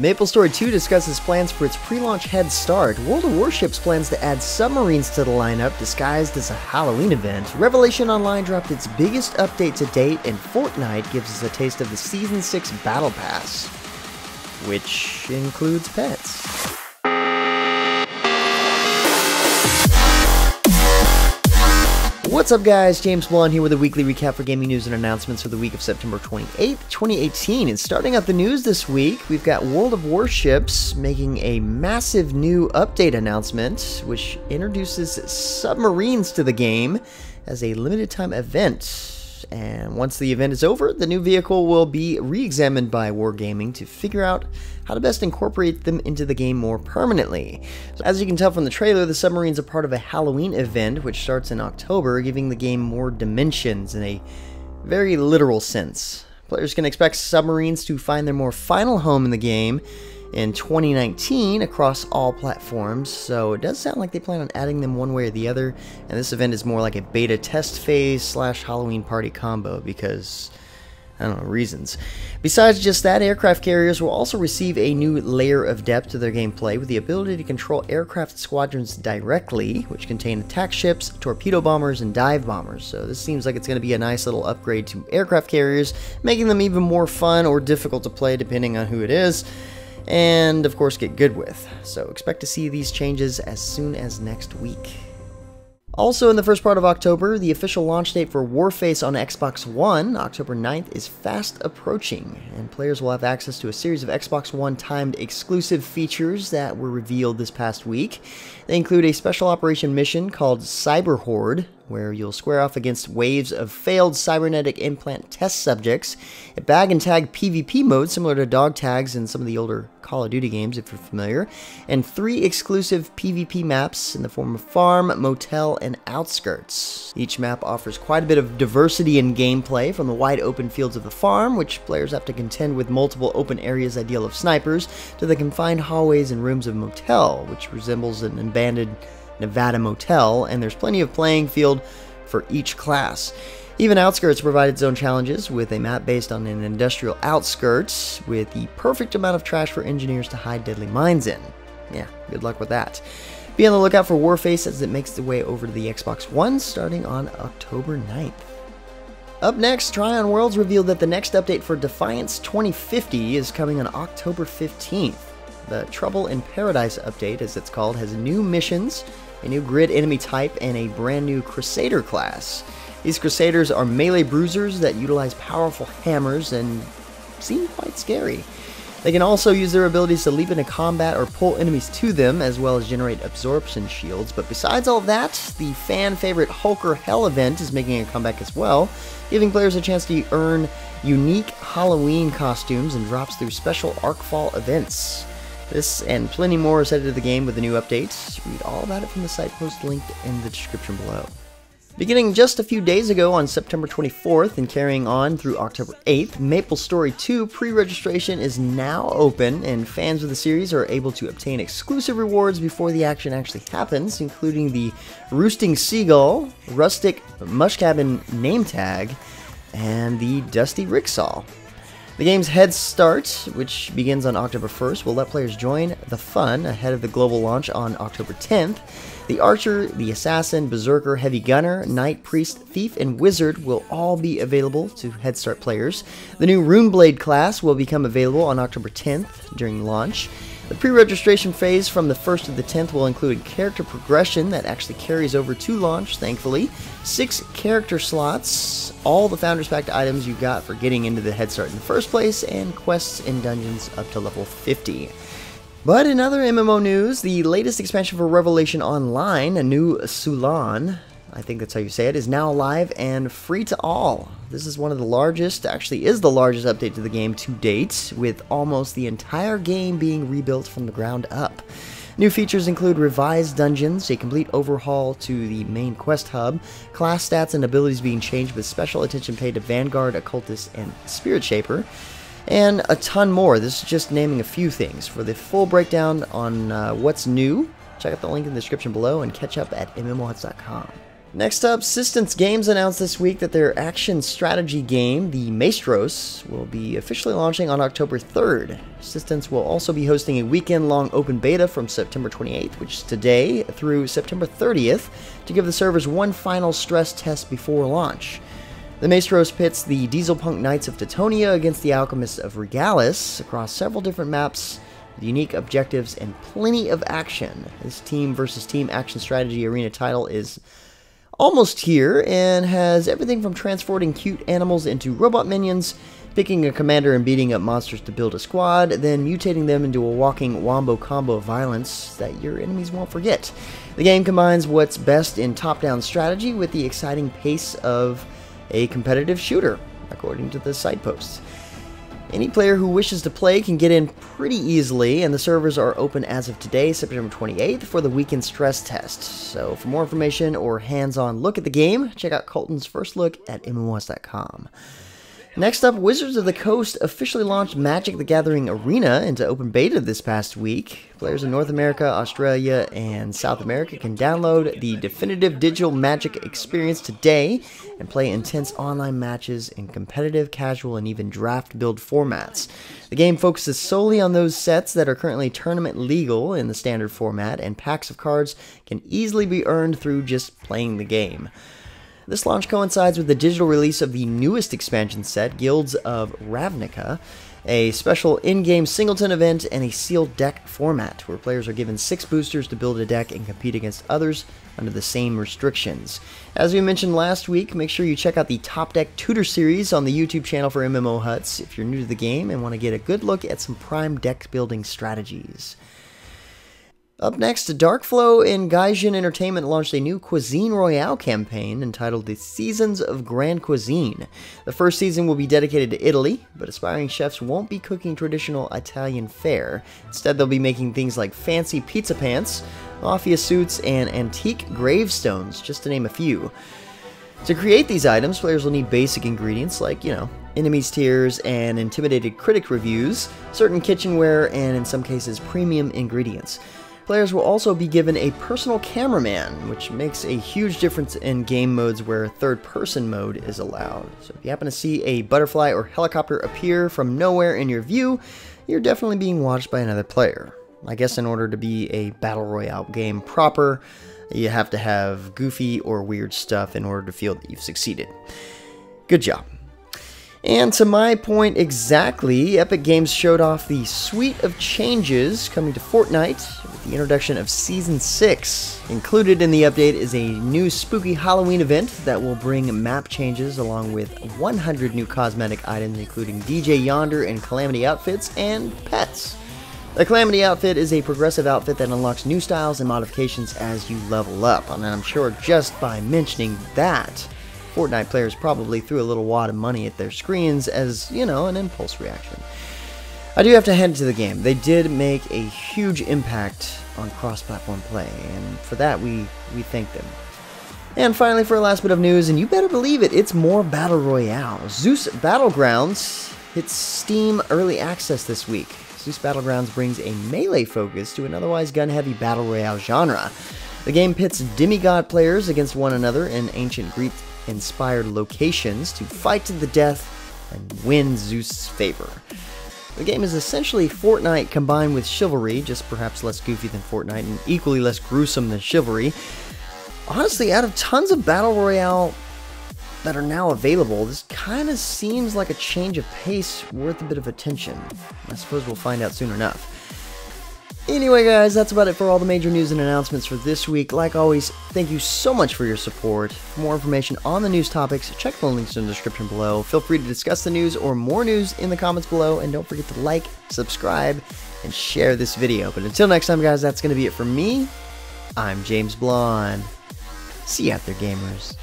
MapleStory 2 discusses plans for its pre-launch head start. World of Warships plans to add Submarines to the lineup disguised as a Halloween event. Revelation Online dropped its biggest update to date, and Fortnite gives us a taste of the Season 6 Battle Pass, which includes pets. What's up guys, James Blonde here with a weekly recap for gaming news and announcements for the week of September 28th, 2018. And starting out the news this week, we've got World of Warships making a massive new update announcement, which introduces Submarines to the game as a limited time event. And once the event is over, the new vehicle will be re-examined by Wargaming to figure out how to best incorporate them into the game more permanently. So as you can tell from the trailer, the Submarines are part of a Halloween event which starts in October, giving the game more dimensions in a very literal sense. Players can expect Submarines to find their more final home in the game in 2019 across all platforms, so it does sound like they plan on adding them one way or the other, and this event is more like a beta test phase / Halloween party combo because, I don't know, reasons. Besides just that, aircraft carriers will also receive a new layer of depth to their gameplay with the ability to control aircraft squadrons directly, which contain attack ships, torpedo bombers, and dive bombers. So this seems like it's going to be a nice little upgrade to aircraft carriers, making them even more fun or difficult to play depending on who it is, and of course get good with. So expect to see these changes as soon as next week. Also in the first part of October, the official launch date for Warface on Xbox One, October 9th, is fast approaching, and players will have access to a series of Xbox One timed exclusive features that were revealed this past week. They include a special operation mission called Cyber Horde, where you'll square off against waves of failed cybernetic implant test subjects, a bag and tag PvP mode similar to dog tags in some of the older Call of Duty games if you're familiar, and 3 exclusive PvP maps in the form of Farm, Motel, and Outskirts. Each map offers quite a bit of diversity in gameplay, from the wide open fields of the farm, which players have to contend with multiple open areas ideal of snipers, to the confined hallways and rooms of Motel, which resembles an abandoned Nevada motel, and there's plenty of playing field for each class. Even Outskirts provided its own challenges, with a map based on an industrial outskirts with the perfect amount of trash for engineers to hide deadly mines in. Yeah, good luck with that. Be on the lookout for Warface as it makes its way over to the Xbox One starting on October 9th. Up next, Tryon Worlds revealed that the next update for Defiance 2050 is coming on October 15th. The Trouble in Paradise update, as it's called, has new missions, a new grid enemy type, and a brand new Crusader class. These Crusaders are melee bruisers that utilize powerful hammers and seem quite scary. They can also use their abilities to leap into combat or pull enemies to them, as well as generate absorption shields. But besides all that, the fan favorite Hulker Hell event is making a comeback as well, giving players a chance to earn unique Halloween costumes and drops through special Arcfall events. This and plenty more is headed to the game with the new updates. Read all about it from the site post linked in the description below. Beginning just a few days ago on September 24th and carrying on through October 8th, MapleStory 2 pre-registration is now open, and fans of the series are able to obtain exclusive rewards before the action actually happens, including the Roosting Seagull, Rustic Mush Cabin name tag, and the Dusty Ricksaw. The game's head start, which begins on October 1st, will let players join the fun ahead of the global launch on October 10th. The Archer, the Assassin, Berserker, Heavy Gunner, Knight, Priest, Thief, and Wizard will all be available to Head Start players. The new Runeblade class will become available on October 10th during launch. The pre-registration phase from the 1st to the 10th will include character progression that actually carries over to launch, thankfully, 6 character slots, all the Founders Pack items you got for getting into the Head Start in the first place, and quests and dungeons up to level 50. But in other MMO news, the latest expansion for Revelation Online, a new Sulan, I think that's how you say it, is now live and free to all. This is one of the largest, actually is the largest update to the game to date, with almost the entire game being rebuilt from the ground up. New features include revised dungeons, a complete overhaul to the main quest hub, class stats and abilities being changed with special attention paid to Vanguard, Occultist, and Spirit Shaper, and a ton more. This is just naming a few things. For the full breakdown on what's new, check out the link in the description below and catch up at MMOHuts.com. Next up, Systems Games announced this week that their action strategy game, the Maestros, will be officially launching on October 3rd. Systems will also be hosting a weekend-long open beta from September 28th, which is today, through September 30th, to give the servers one final stress test before launch. The Maestros pits the Dieselpunk Knights of Teutonia against the Alchemists of Regalis across several different maps, with unique objectives and plenty of action. This team versus team action strategy arena title is almost here and has everything from transporting cute animals into robot minions, picking a commander and beating up monsters to build a squad, then mutating them into a walking wombo combo of violence that your enemies won't forget. The game combines what's best in top-down strategy with the exciting pace of a competitive shooter, according to the site posts. Any player who wishes to play can get in pretty easily, and the servers are open as of today, September 28th, for the weekend stress test. So for more information or hands-on look at the game, check out Colton's first look at MMOs.com. Next up, Wizards of the Coast officially launched Magic the Gathering Arena into open beta this past week. Players in North America, Australia, and South America can download the definitive digital Magic experience today and play intense online matches in competitive, casual, and even draft build formats. The game focuses solely on those sets that are currently tournament legal in the standard format, and packs of cards can easily be earned through just playing the game. This launch coincides with the digital release of the newest expansion set, Guilds of Ravnica, a special in-game singleton event and a sealed deck format, where players are given 6 boosters to build a deck and compete against others under the same restrictions. As we mentioned last week, make sure you check out the Top Deck Tutor series on the YouTube channel for MMO Huts if you're new to the game and want to get a good look at some prime deck building strategies. Up next, Darkflow and Gaijin Entertainment launched a new Cuisine Royale campaign entitled The Seasons of Grand Cuisine. The first season will be dedicated to Italy, but aspiring chefs won't be cooking traditional Italian fare. Instead, they'll be making things like fancy pizza pants, mafia suits, and antique gravestones, just to name a few. To create these items, players will need basic ingredients like, enemies tiers and intimidated critic reviews, certain kitchenware, and in some cases, premium ingredients. Players will also be given a personal cameraman, which makes a huge difference in game modes where third-person mode is allowed. So if you happen to see a butterfly or helicopter appear from nowhere in your view, you're definitely being watched by another player. I guess in order to be a Battle Royale game proper, you have to have goofy or weird stuff in order to feel that you've succeeded. Good job. And to my point exactly, Epic Games showed off the suite of changes coming to Fortnite with the introduction of Season 6. Included in the update is a new spooky Halloween event that will bring map changes along with 100 new cosmetic items including DJ Yonder and Calamity outfits and pets. The Calamity outfit is a progressive outfit that unlocks new styles and modifications as you level up, and I'm sure just by mentioning that, Fortnite players probably threw a little wad of money at their screens as, an impulse reaction. I do have to hand it to the game. They did make a huge impact on cross-platform play, and for that we thank them. And finally, for our last bit of news, and you better believe it, it's more Battle Royale. Zeus Battlegrounds hits Steam Early Access this week. Zeus Battlegrounds brings a melee focus to an otherwise gun-heavy Battle Royale genre. The game pits demigod players against one another in ancient Greek-inspired locations to fight to the death and win Zeus' favor. The game is essentially Fortnite combined with Chivalry, just perhaps less goofy than Fortnite and equally less gruesome than Chivalry. Honestly, out of tons of Battle Royale that are now available, this kind of seems like a change of pace worth a bit of attention. I suppose we'll find out soon enough. Anyway guys, that's about it for all the major news and announcements for this week. Like always, thank you so much for your support. For more information on the news topics, check the links in the description below. Feel free to discuss the news or more news in the comments below, and don't forget to like, subscribe, and share this video. But until next time guys, that's going to be it from me. I'm James Blonde. See you out there, gamers.